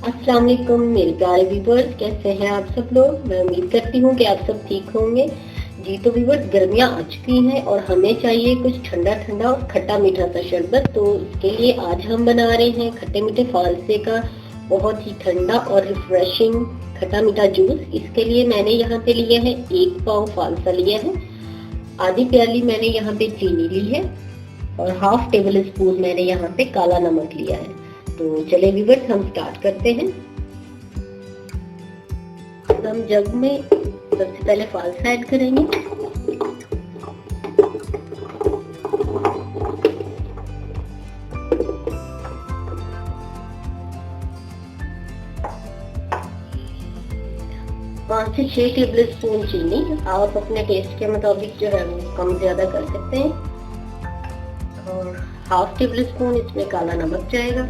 अस्सलाम वालेकुम मेरे प्यारे व्यूवर्स, कैसे हैं आप सब लोग। मैं उम्मीद करती हूँ कि आप सब ठीक होंगे। जी तो व्यूवर्स, गर्मियाँ आ चुकी हैं और हमें चाहिए कुछ ठंडा ठंडा और खट्टा मीठा सा शरबत। तो इसके लिए आज हम बना रहे हैं खट्टे मीठे फालसे का बहुत ही ठंडा और रिफ्रेशिंग खट्टा मीठा जूस। इसके लिए मैंने यहाँ पे लिया है 1 पाव फालसा लिया है, आधी प्याली मैंने यहाँ पे चीनी ली है और हाफ टेबल स्पून मैंने यहाँ पे काला नमक लिया है। तो चले व्यूवर्स, हम स्टार्ट करते हैं। हम जग में सबसे पहले फालसा ऐड करेंगे। पाँच से 6 टेबल स्पून चीनी, आप अपने टेस्ट के मुताबिक जो है वो कम ज्यादा कर सकते हैं। और हाफ टेबल स्पून इसमें काला नमक जाएगा।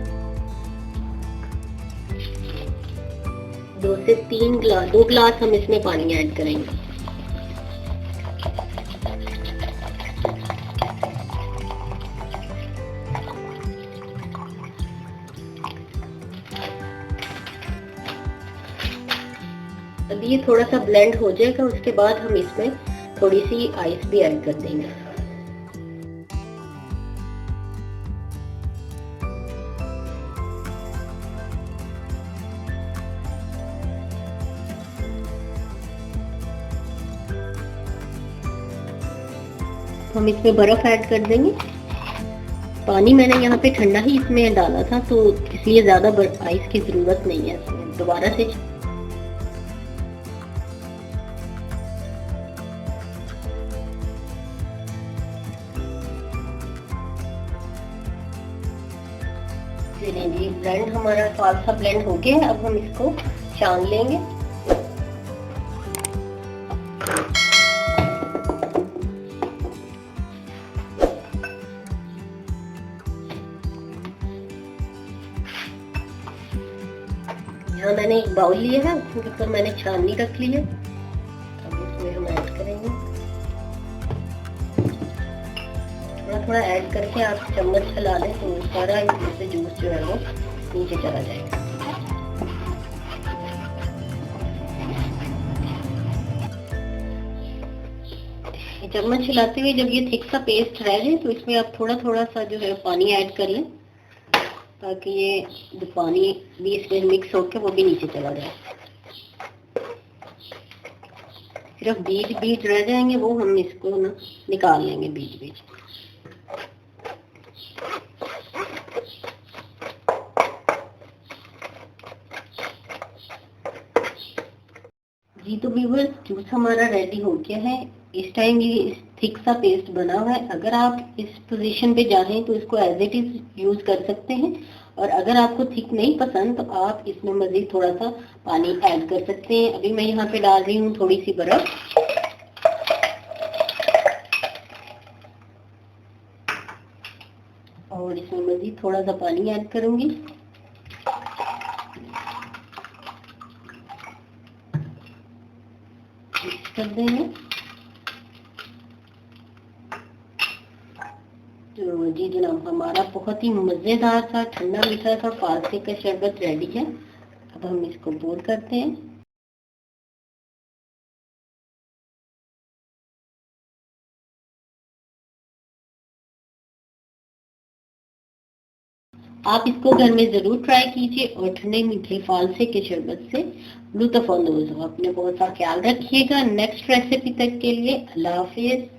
2 से 3 गिलास, 2 गिलास हम इसमें पानी ऐड करेंगे। अभी ये थोड़ा सा ब्लेंड हो जाएगा, उसके बाद हम इसमें थोड़ी सी आइस भी ऐड कर देंगे। हम इसमें बर्फ ऐड कर देंगे। पानी मैंने यहाँ पे ठंडा ही इसमें डाला था, तो इसलिए ज्यादा आइस की जरूरत नहीं है। इसमें दोबारा से जी ब्लेंड, हमारा फालसा ब्लेंड हो गया है। अब हम इसको छान लेंगे। यहाँ मैंने एक बाउल लिया है, उसके ऊपर मैंने छाननी रख ली है। अब इसमें हम ऐड करेंगे। थोड़ा थोड़ा ऐड करके आप चम्मच चला लें तो सारा इसमें से जूस जो है वो नीचे चला जाएगा। चम्मच हिलाते हुए जब ये थिक सा पेस्ट रह जाए तो इसमें आप थोड़ा थोड़ा सा जो है पानी ऐड कर लें, ताकि ये जो पानी भी इसमें मिक्स होकर वो भी नीचे चला जाए। सिर्फ बीज बीज रह जाएंगे, वो हम इसको ना निकाल लेंगे बीज बीज। जी तो व्यूअर्स, जूस हमारा रेडी हो गया है। इस टाइम ये थिक सा पेस्ट बना हुआ है। अगर आप इस पोजीशन पे चाहें तो इसको एज इट इज यूज कर सकते हैं, और अगर आपको थिक नहीं पसंद तो आप इसमें मजीद थोड़ा सा पानी ऐड कर सकते हैं। अभी मैं यहाँ पे डाल रही हूँ थोड़ी सी बर्फ। और इसमें मजीद थोड़ा सा पानी ऐड करूंगी। मिक्स कर देंगे। तो जी जनाब, हमारा बहुत ही मजेदार सा ठंडा मीठा सा फालसे का शरबत रेडी है। अब हम इसको पोर करते हैं। आप इसको घर में जरूर ट्राई कीजिए और ठंडे मीठे फालसे के शरबत से लुत्फ अंदोज हो। अपने बहुत सा ख्याल रखिएगा। नेक्स्ट रेसिपी तक के लिए अल्लाह हाफिज।